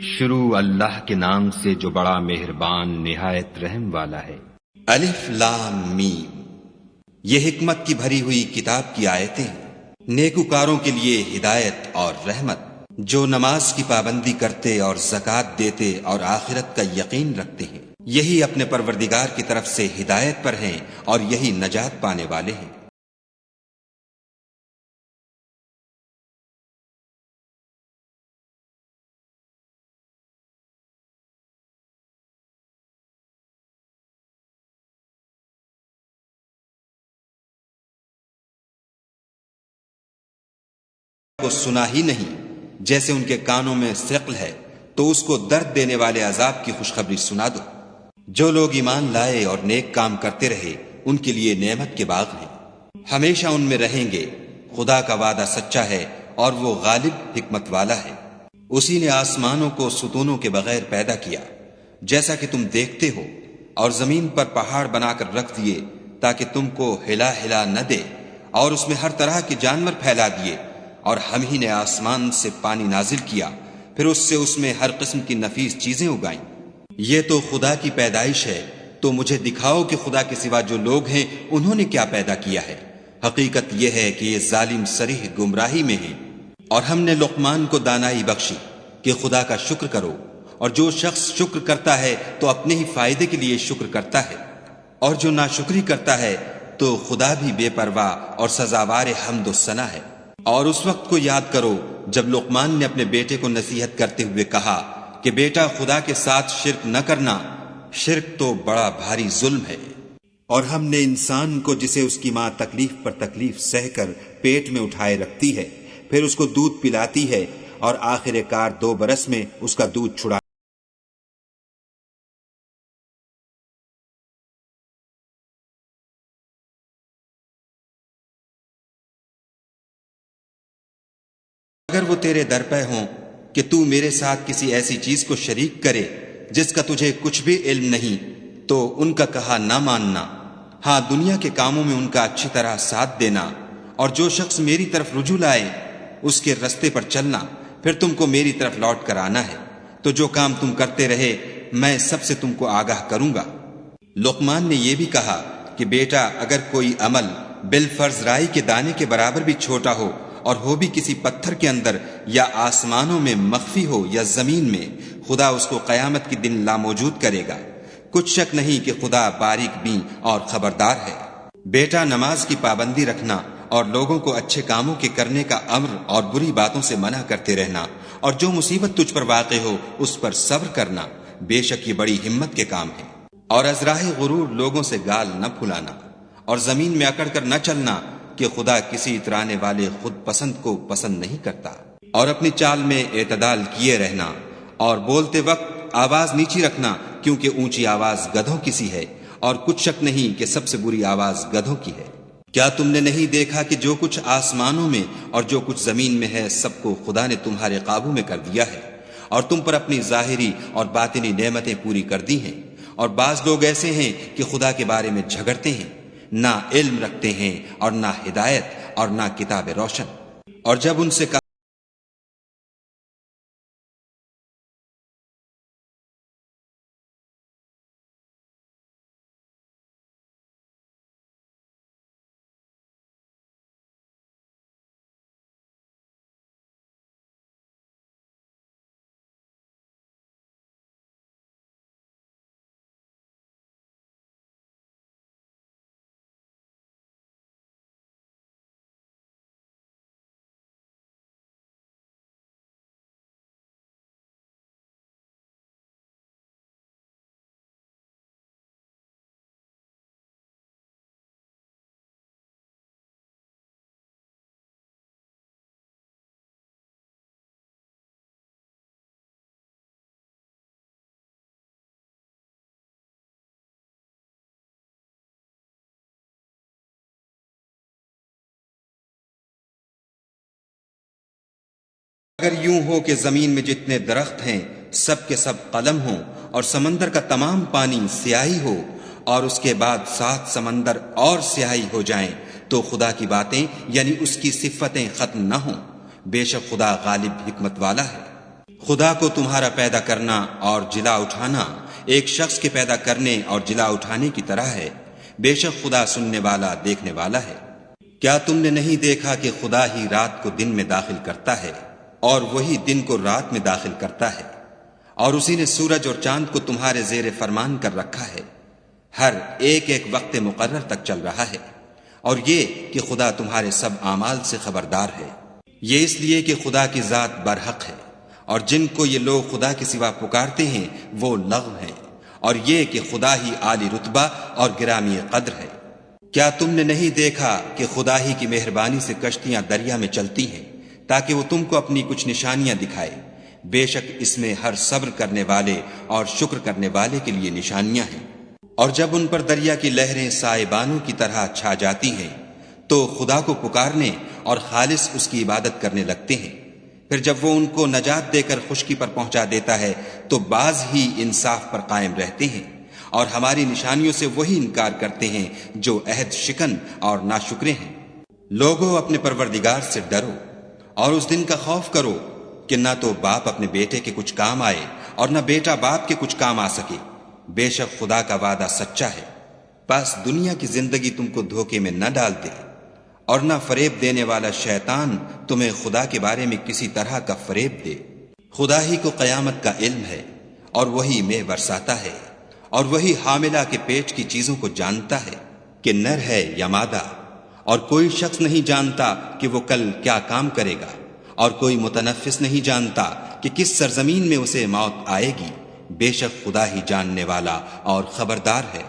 شروع اللہ کے نام سے جو بڑا مہربان نہایت رحم والا ہے۔ الف لام میم، یہ حکمت کی بھری ہوئی کتاب کی آیتیں ہیں، نیکوکاروں کے لیے ہدایت اور رحمت، جو نماز کی پابندی کرتے اور زکوٰۃ دیتے اور آخرت کا یقین رکھتے ہیں، یہی اپنے پروردگار کی طرف سے ہدایت پر ہیں اور یہی نجات پانے والے ہیں۔ کو سنا ہی نہیں جیسے ان کے کانوں میں ثقل ہے، تو اس کو درد دینے والے عذاب کی خوشخبری سنا دو۔ جو لوگ ایمان لائے اور نیک کام کرتے رہے ان کے لیے نعمت کے باغ ہیں، ہمیشہ ان میں رہیں گے۔ خدا کا وعدہ سچا ہے اور وہ غالب حکمت والا ہے۔ اسی نے آسمانوں کو ستونوں کے بغیر پیدا کیا جیسا کہ تم دیکھتے ہو، اور زمین پر پہاڑ بنا کر رکھ دیے تاکہ تم کو ہلا ہلا نہ دے، اور اس میں ہر طرح کے جانور پھیلا دیے، اور ہم ہی نے آسمان سے پانی نازل کیا، پھر اس میں ہر قسم کی نفیس چیزیں اگائیں۔ یہ تو خدا کی پیدائش ہے، تو مجھے دکھاؤ کہ خدا کے سوا جو لوگ ہیں انہوں نے کیا پیدا کیا ہے۔ حقیقت یہ ہے کہ یہ ظالم صریح گمراہی میں ہیں۔ اور ہم نے لقمان کو دانائی بخشی کہ خدا کا شکر کرو، اور جو شخص شکر کرتا ہے تو اپنے ہی فائدے کے لیے شکر کرتا ہے، اور جو ناشکری کرتا ہے تو خدا بھی بے پرواہ اور سزاوار حمد و ثنا ہے۔ اور اس وقت کو یاد کرو جب لقمان نے اپنے بیٹے کو نصیحت کرتے ہوئے کہا کہ بیٹا خدا کے ساتھ شرک نہ کرنا، شرک تو بڑا بھاری ظلم ہے۔ اور ہم نے انسان کو جسے اس کی ماں تکلیف پر تکلیف سہ کر پیٹ میں اٹھائے رکھتی ہے، پھر اس کو دودھ پلاتی ہے، اور آخر کار 2 برس میں اس کا دودھ چھڑا۔ اگر وہ تیرے در پہ ہوں کہ تو میرے ساتھ کسی ایسی چیز کو شریک کرے جس کا تجھے کچھ بھی علم نہیں، تو ان کا کہا نہ ماننا۔ ہاں، دنیا کے کاموں میں ان کا اچھی طرح ساتھ دینا، اور جو شخص میری طرف رجوع لائے اس کے رستے پر چلنا، پھر تم کو میری طرف لوٹ کر آنا ہے، تو جو کام تم کرتے رہے میں سب سے تم کو آگاہ کروں گا۔ لقمان نے یہ بھی کہا کہ بیٹا اگر کوئی عمل بالفرض رائی کے دانے کے برابر بھی چھوٹا ہو، اور ہو بھی کسی پتھر کے اندر یا آسمانوں میں مخفی ہو یا زمین میں، خدا اس کو قیامت کے دن لاموجود کرے گا۔ کچھ شک نہیں کہ خدا باریک بین اور خبردار ہے۔ بیٹا نماز کی پابندی رکھنا، اور لوگوں کو اچھے کاموں کے کرنے کا امر اور بری باتوں سے منع کرتے رہنا، اور جو مصیبت تجھ پر واقع ہو اس پر صبر کرنا، بے شک یہ بڑی ہمت کے کام ہے۔ اور از راہ غرور لوگوں سے گال نہ پھلانا، اور زمین میں اکڑ کر نہ چلنا، کہ خدا کسی اترانے والے خود پسند کو پسند نہیں کرتا۔ اور اپنی چال میں اعتدال کیے رہنا، اور بولتے وقت آواز نیچی رکھنا، کیونکہ اونچی آواز گدھوں کی سی ہے، اور کچھ شک نہیں کہ سب سے بری آواز گدھوں کی ہے۔ کیا تم نے نہیں دیکھا کہ جو کچھ آسمانوں میں اور جو کچھ زمین میں ہے سب کو خدا نے تمہارے قابو میں کر دیا ہے، اور تم پر اپنی ظاہری اور باطنی نعمتیں پوری کر دی ہیں۔ اور بعض لوگ ایسے ہیں کہ خدا کے بارے میں جھگڑتے ہیں، نہ علم رکھتے ہیں اور نہ ہدایت اور نہ کتاب روشن۔ اور جب ان سے کہا اگر یوں ہو کہ زمین میں جتنے درخت ہیں سب کے سب قلم ہوں، اور سمندر کا تمام پانی سیاہی ہو، اور اس کے بعد 7 سمندر اور سیاہی ہو جائیں، تو خدا کی باتیں یعنی اس کی صفتیں ختم نہ ہوں۔ بے شک خدا غالب حکمت والا ہے۔ خدا کو تمہارا پیدا کرنا اور جلا اٹھانا ایک شخص کے پیدا کرنے اور جلا اٹھانے کی طرح ہے۔ بے شک خدا سننے والا دیکھنے والا ہے۔ کیا تم نے نہیں دیکھا کہ خدا ہی رات کو دن میں داخل کرتا ہے اور وہی دن کو رات میں داخل کرتا ہے، اور اسی نے سورج اور چاند کو تمہارے زیر فرمان کر رکھا ہے، ہر ایک ایک وقت مقرر تک چل رہا ہے، اور یہ کہ خدا تمہارے سب اعمال سے خبردار ہے۔ یہ اس لیے کہ خدا کی ذات برحق ہے، اور جن کو یہ لوگ خدا کے سوا پکارتے ہیں وہ لغو ہیں، اور یہ کہ خدا ہی عالی رتبہ اور گرامی قدر ہے۔ کیا تم نے نہیں دیکھا کہ خدا ہی کی مہربانی سے کشتیاں دریا میں چلتی ہیں تاکہ وہ تم کو اپنی کچھ نشانیاں دکھائے؟ بے شک اس میں ہر صبر کرنے والے اور شکر کرنے والے کے لیے نشانیاں ہیں۔ اور جب ان پر دریا کی لہریں سائبانوں کی طرح چھا جاتی ہیں تو خدا کو پکارنے اور خالص اس کی عبادت کرنے لگتے ہیں۔ پھر جب وہ ان کو نجات دے کر خشکی پر پہنچا دیتا ہے تو بعض ہی انصاف پر قائم رہتے ہیں، اور ہماری نشانیوں سے وہی انکار کرتے ہیں جو عہد شکن اور ناشکرے ہیں۔ لوگو اپنے پروردگار سے ڈرو اور اس دن کا خوف کرو کہ نہ تو باپ اپنے بیٹے کے کچھ کام آئے اور نہ بیٹا باپ کے کچھ کام آ سکے۔ بے شک خدا کا وعدہ سچا ہے، بس دنیا کی زندگی تم کو دھوکے میں نہ ڈال دے، اور نہ فریب دینے والا شیطان تمہیں خدا کے بارے میں کسی طرح کا فریب دے۔ خدا ہی کو قیامت کا علم ہے، اور وہی مے برساتا ہے، اور وہی حاملہ کے پیٹ کی چیزوں کو جانتا ہے کہ نر ہے یا مادہ، اور کوئی شخص نہیں جانتا کہ وہ کل کیا کام کرے گا، اور کوئی متنفس نہیں جانتا کہ کس سرزمین میں اسے موت آئے گی۔ بے شک خدا ہی جاننے والا اور خبردار ہے۔